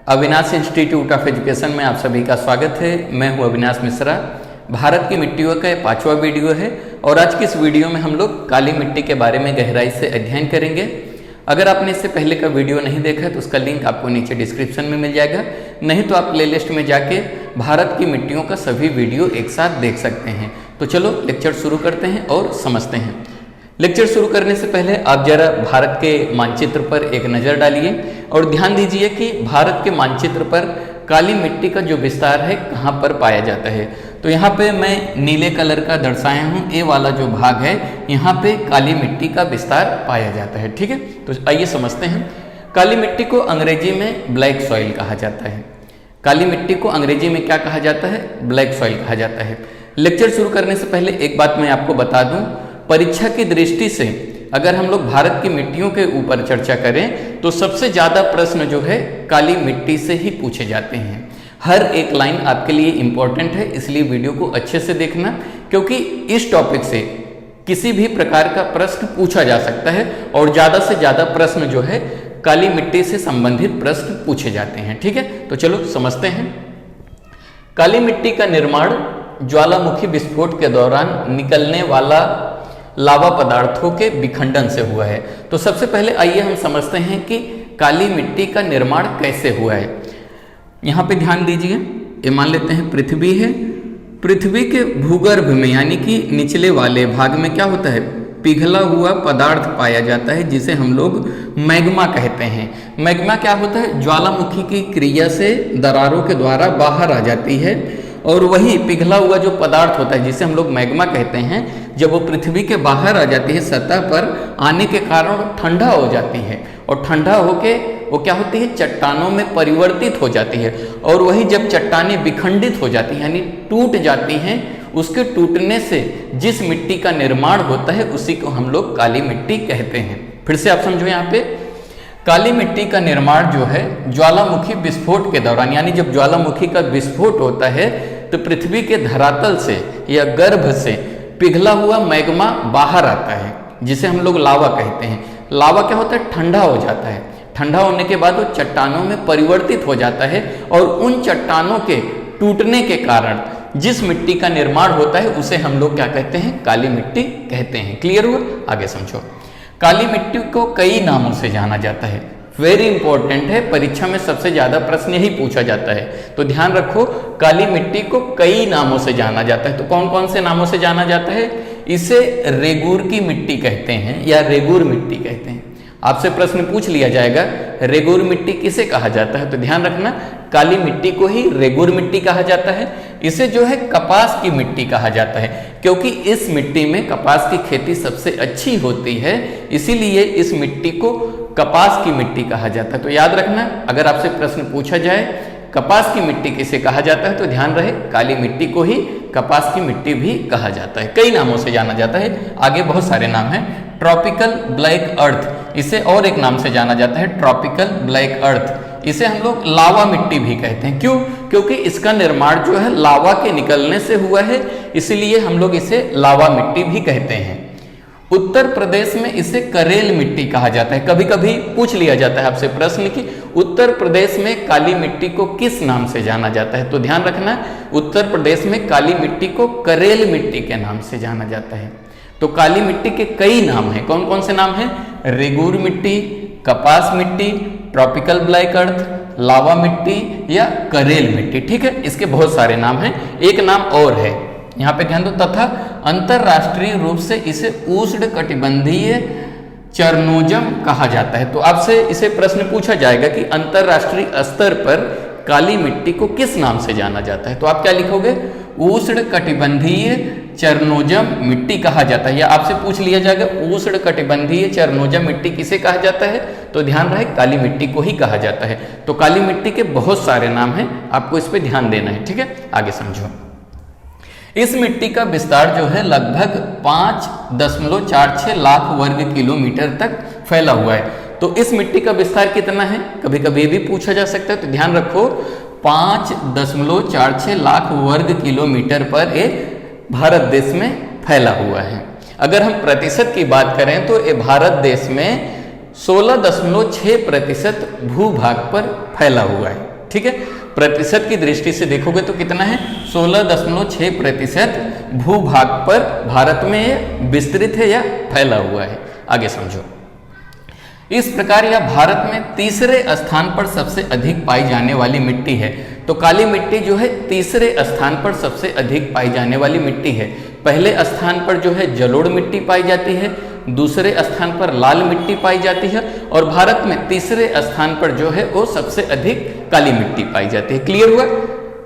Avinash institute of education में आप सभी का स्वागत है। मैं हूं अविनाश मिश्रा। भारत की मिट्टियों का 5वां वीडियो है और आज की इस वीडियो में हम लोग काली मिट्टी के बारे में गहराई से अध्ययन करेंगे। अगर आपने इससे पहले का वीडियो नहीं देखा है तो उसका लिंक आपको नीचे डिस्क्रिप्शन में मिल जाएगा, नहीं तो आप प्लेलिस्ट में जाके भारत की मिट्टियों का सभी वीडियो एक साथ देख सकते हैं। तो चलो लेक्चर शुरू करते हैं और समझते हैं। लेक्चर शुरू करने से पहले आप जरा भारत के मानचित्र पर एक नज़र डालिए और ध्यान दीजिए कि भारत के मानचित्र पर काली मिट्टी का जो विस्तार है कहाँ पर पाया जाता है। तो यहाँ पे मैं नीले कलर का दर्शाया हूँ, ए वाला जो भाग है यहाँ पे काली मिट्टी का विस्तार पाया जाता है। ठीक है, तो आइए समझते हैं। काली मिट्टी को अंग्रेजी में ब्लैक सॉइल कहा जाता है। काली मिट्टी को अंग्रेजी में क्या कहा जाता है? ब्लैक सॉइल कहा जाता है। लेक्चर शुरू करने से पहले एक बात मैं आपको बता दूं, परीक्षा की दृष्टि से अगर हम लोग भारत की मिट्टियों के ऊपर चर्चा करें तो सबसे ज़्यादा प्रश्न जो है काली मिट्टी से ही पूछे जाते हैं। हर एक लाइन आपके लिए इम्पोर्टेंट है, इसलिए वीडियो को अच्छे से देखना, क्योंकि इस टॉपिक से किसी भी प्रकार का प्रश्न पूछा जा सकता है और ज़्यादा से ज़्यादा प्रश्न जो है काली मिट्टी से संबंधित प्रश्न पूछे जाते हैं। ठीक है, तो चलो समझते हैं। काली मिट्टी का निर्माण ज्वालामुखी विस्फोट के दौरान निकलने वाला लावा पदार्थों के विखंडन से हुआ है। तो सबसे पहले आइए हम समझते हैं कि काली मिट्टी का निर्माण कैसे हुआ है। यहाँ पे ध्यान दीजिए, ये मान लेते हैं पृथ्वी है। पृथ्वी के भूगर्भ में यानी कि निचले वाले भाग में क्या होता है? पिघला हुआ पदार्थ पाया जाता है जिसे हम लोग मैग्मा कहते हैं। मैग्मा क्या होता है? ज्वालामुखी की क्रिया से दरारों के द्वारा बाहर आ जाती है और वही पिघला हुआ जो पदार्थ होता है जिसे हम लोग मैग्मा कहते हैं, जब वो पृथ्वी के बाहर आ जाती है सतह पर आने के कारण ठंडा हो जाती है और ठंडा होके वो क्या होती है? चट्टानों में परिवर्तित हो जाती है और वही जब चट्टानें विखंडित हो जाती हैं यानी टूट जाती हैं, उसके टूटने से जिस मिट्टी का निर्माण होता है उसी को हम लोग काली मिट्टी कहते हैं। फिर से आप समझो, यहाँ पे काली मिट्टी का निर्माण जो है ज्वालामुखी विस्फोट के दौरान, यानी जब ज्वालामुखी का विस्फोट होता है तो पृथ्वी के धरातल से या गर्भ से पिघला हुआ मैग्मा बाहर आता है जिसे हम लोग लावा कहते हैं। लावा क्या होता है? ठंडा हो जाता है। ठंडा होने के बाद वो चट्टानों में परिवर्तित हो जाता है और उन चट्टानों के टूटने के कारण जिस मिट्टी का निर्माण होता है उसे हम लोग क्या कहते हैं? काली मिट्टी कहते हैं। क्लियर हुआ? आगे समझो। काली मिट्टी को कई नामों से जाना जाता है। वेरी इंपॉर्टेंट है, परीक्षा में सबसे ज्यादा प्रश्न यही पूछा जाता है, तो ध्यान रखो। काली मिट्टी को कई नामों से जाना जाता है। तो कौन कौन से नामों से जाना जाता है? इसे रेगूर की मिट्टी कहते हैं या रेगूर मिट्टी कहते हैं। आपसे प्रश्न पूछ लिया जाएगा रेगूर मिट्टी किसे कहा जाता है, तो ध्यान रखना काली मिट्टी को ही रेगूर मिट्टी कहा जाता है। इसे जो है कपास की मिट्टी कहा जाता है, क्योंकि इस मिट्टी में कपास की खेती सबसे अच्छी होती है, इसीलिए इस मिट्टी को कपास की मिट्टी कहा जाता है। तो याद रखना, अगर आपसे प्रश्न पूछा जाए कपास की मिट्टी किसे कहा जाता है तो ध्यान रहे काली मिट्टी को ही कपास की मिट्टी भी कहा जाता है। कई नामों से जाना जाता है, आगे बहुत सारे नाम हैं। ट्रॉपिकल ब्लैक अर्थ, इसे और एक नाम से जाना जाता है ट्रॉपिकल ब्लैक अर्थ। इसे हम लोग लावा मिट्टी भी कहते हैं। क्यों? क्योंकि इसका निर्माण जो है लावा के निकलने से हुआ है, इसीलिए हम लोग इसे लावा मिट्टी भी कहते हैं। उत्तर प्रदेश में इसे करेल मिट्टी कहा जाता है। कभी कभी पूछ लिया जाता है आपसे प्रश्न कि उत्तर प्रदेश में काली मिट्टी को किस नाम से जाना जाता है, तो ध्यान रखना उत्तर प्रदेश में काली मिट्टी को करेल मिट्टी के नाम से जाना जाता है। तो काली मिट्टी के कई नाम हैं। कौन कौन से नाम हैं? रेगूर मिट्टी, कपास मिट्टी, ट्रॉपिकल ब्लैक अर्थ, लावा मिट्टी या करेल मिट्टी। ठीक है, इसके बहुत सारे नाम हैं। एक नाम और है, यहाँ पे ध्यान दो, तथा अंतरराष्ट्रीय रूप से इसे उष्णकटिबंधीय चरनोजम कहा जाता है। तो आपसे इसे प्रश्न पूछा जाएगा कि अंतरराष्ट्रीय स्तर पर काली मिट्टी को किस नाम से जाना जाता है, तो आप क्या लिखोगे? उष्णकटिबंधीय चरनोजम मिट्टी कहा जाता है। या आपसे पूछ लिया जाएगा उष्णकटिबंधीय चरनोजम मिट्टी किसे कहा जाता है, तो ध्यान रहे काली मिट्टी को ही कहा जाता है। तो काली मिट्टी के बहुत सारे नाम हैं, आपको इस पे ध्यान देना है। ठीक है, आगे समझो। इस मिट्टी का विस्तार जो है लगभग 5.46 लाख वर्ग किलोमीटर तक फैला हुआ है। तो इस मिट्टी का विस्तार कितना है, कभी कभी भी पूछा जा सकता है, तो ध्यान रखो 5.46 लाख वर्ग किलोमीटर पर ये भारत देश में फैला हुआ है। अगर हम प्रतिशत की बात करें तो ये भारत देश में 16.6% भूभाग पर फैला हुआ है। ठीक है। प्रतिशत की दृष्टि से देखोगे तो कितना है, 16.6% भूभाग पर भारत में ये विस्तृत है या फैला हुआ है। आगे समझो। इस प्रकार यह भारत में तीसरे स्थान पर सबसे अधिक पाई जाने वाली मिट्टी है। तो काली मिट्टी जो है तीसरे स्थान पर सबसे अधिक पाई जाने वाली मिट्टी है। पहले स्थान पर जो है जलोढ़ मिट्टी पाई जाती है, दूसरे स्थान पर लाल मिट्टी पाई जाती है और भारत में तीसरे स्थान पर जो है वो सबसे अधिक काली मिट्टी पाई जाती है। क्लियर हुआ?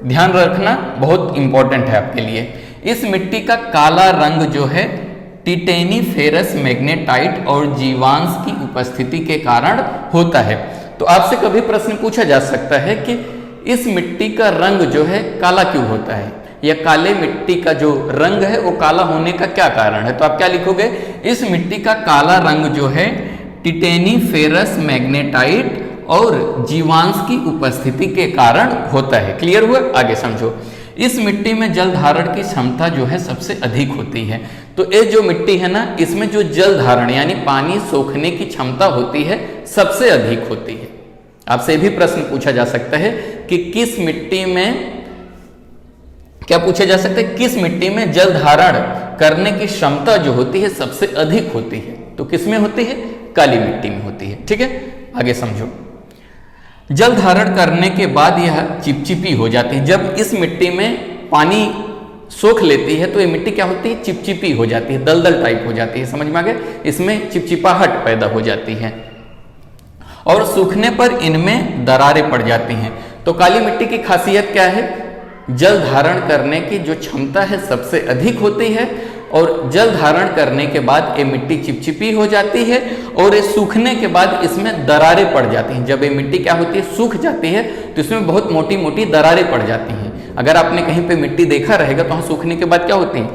ध्यान रखना, बहुत इंपॉर्टेंट है आपके लिए। इस मिट्टी का काला रंग जो है टिटेनी फेरस मैग्नेटाइट और जीवांश की उपस्थिति के कारण होता है। तो आपसे कभी प्रश्न पूछा जा सकता है कि इस मिट्टी का रंग जो है काला क्यों होता है, या काले मिट्टी का जो रंग है वो काला होने का क्या कारण है। तो आप क्या लिखोगे, इस मिट्टी का काला रंग जो है टिटेनी फेरस मैग्नेटाइट और जीवांश की उपस्थिति के कारण होता है। क्लियर हुआ? आगे समझो। इस मिट्टी में जल धारण की क्षमता जो है सबसे अधिक होती है। तो ये जो मिट्टी है ना, इसमें जो जल धारण यानी पानी सोखने की क्षमता होती है सबसे अधिक होती है। आपसे भी प्रश्न पूछा जा सकता है कि किस मिट्टी में, क्या पूछा जा सकता है, किस मिट्टी में जल धारण करने की क्षमता जो होती है सबसे अधिक होती है। तो किस में होती है? काली मिट्टी में होती है। ठीक है, आगे समझो। जल धारण करने के बाद यह चिपचिपी हो जाती है। जब इस मिट्टी में पानी सोख लेती है तो ये मिट्टी क्या होती है, चिपचिपी हो जाती है, दलदल टाइप हो जाती है। समझ में आ गया? इसमें चिपचिपाहट पैदा हो जाती है और सूखने पर इनमें दरारें पड़ जाती हैं। तो काली मिट्टी की खासियत क्या है? जल धारण करने की जो क्षमता है सबसे अधिक होती है और जल धारण करने के बाद ये मिट्टी चिपचिपी हो जाती है और ये सूखने के बाद इसमें दरारें पड़ जाती हैं। जब ये मिट्टी क्या होती है, सूख जाती है तो इसमें बहुत मोटी मोटी दरारें पड़ जाती हैं। अगर आपने कहीं पे मिट्टी देखा रहेगा तो वहाँ सूखने के बाद क्या होती है,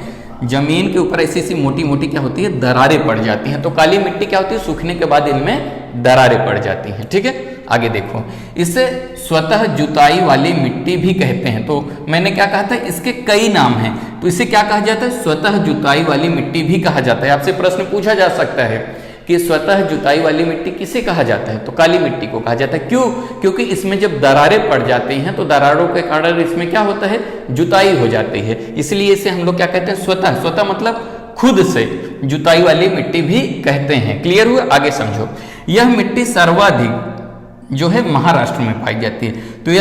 जमीन के ऊपर ऐसी मोटी मोटी क्या होती है, दरारें पड़ जाती हैं। तो काली मिट्टी क्या होती है, सूखने के बाद इनमें दरारें पड़ जाती हैं। ठीक है, आगे देखो। इसे स्वतः जुताई वाली मिट्टी भी कहते हैं। तो मैंने क्या कहा था, इसके कई नाम हैं। तो इसे क्या कहा जाता है, स्वतः जुताई वाली मिट्टी भी कहा जाता है। आपसे प्रश्न पूछा जा सकता है कि स्वतः जुताई वाली मिट्टी किसे कहा जाता है, तो काली मिट्टी को कहा जाता है। क्यों? क्योंकि इसमें जब दरारें पड़ जाती हैं तो दरारों के कारण इसमें क्या होता है, जुताई हो जाती है। इसलिए इसे हम लोग क्या कहते हैं, स्वतः। स्वतः मतलब खुद से जुताई वाली मिट्टी भी कहते हैं। क्लियर हुआ? आगे समझो। यह मिट्टी सर्वाधिक जो है महाराष्ट्र में पाई जाती है। तो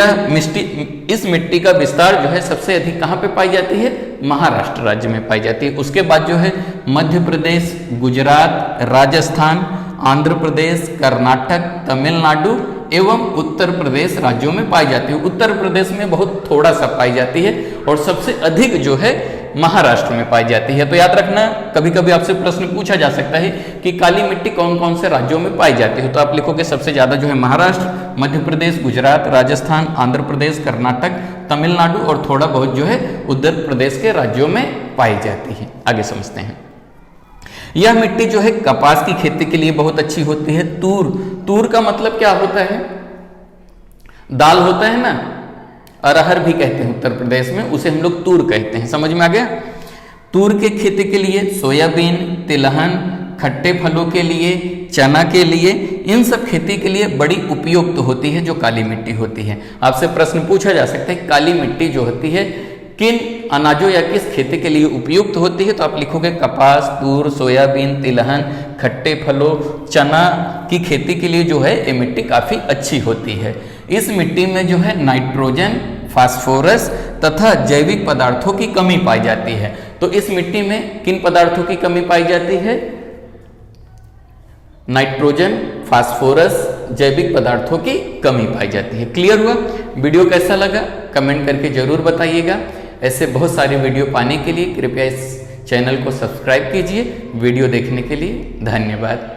इस मिट्टी का विस्तार जो है सबसे अधिक कहाँ पे पाई जाती है, महाराष्ट्र राज्य में पाई जाती है। उसके बाद जो है मध्य प्रदेश, गुजरात, राजस्थान, आंध्र प्रदेश, कर्नाटक, तमिलनाडु एवं उत्तर प्रदेश राज्यों में पाई जाती है। उत्तर प्रदेश में बहुत थोड़ा सा पाई जाती है और सबसे अधिक जो है महाराष्ट्र में पाई जाती है। तो याद रखना, कभी कभी आपसे प्रश्न पूछा जा सकता है कि काली मिट्टी कौन कौन से राज्यों में पाई जाती है। तो आप लिखोगे सबसे ज्यादा जो है महाराष्ट्र, मध्य प्रदेश, गुजरात, राजस्थान, आंध्र प्रदेश, कर्नाटक, तमिलनाडु और थोड़ा बहुत जो है उत्तर प्रदेश के राज्यों में पाई जाती है। आगे समझते हैं। यह मिट्टी जो है कपास की खेती के लिए बहुत अच्छी होती है। तूर का मतलब क्या होता है, दाल होता है ना, अरहर भी कहते हैं उत्तर प्रदेश में, उसे हम लोग तूर कहते हैं। समझ में आ गया? तूर के खेती के लिए, सोयाबीन, तिलहन, खट्टे फलों के लिए, चना के लिए, इन सब खेती के लिए बड़ी उपयुक्त होती है जो काली मिट्टी होती है। आपसे प्रश्न पूछा जा सकता है काली मिट्टी जो होती है किन अनाजों या किस खेती के लिए उपयुक्त होती है। तो आप लिखोगे कपास, तूर, सोयाबीन, तिलहन, खट्टे फलों, चना की खेती के लिए जो है ये मिट्टी काफ़ी अच्छी होती है। इस मिट्टी में जो है नाइट्रोजन, फास्फोरस तथा जैविक पदार्थों की कमी पाई जाती है। तो इस मिट्टी में किन पदार्थों की कमी पाई जाती है, नाइट्रोजन, फास्फोरस, जैविक पदार्थों की कमी पाई जाती है। क्लियर हुआ? वीडियो कैसा लगा कमेंट करके जरूर बताइएगा। ऐसे बहुत सारे वीडियो पाने के लिए कृपया इस चैनल को सब्सक्राइब कीजिए। वीडियो देखने के लिए धन्यवाद।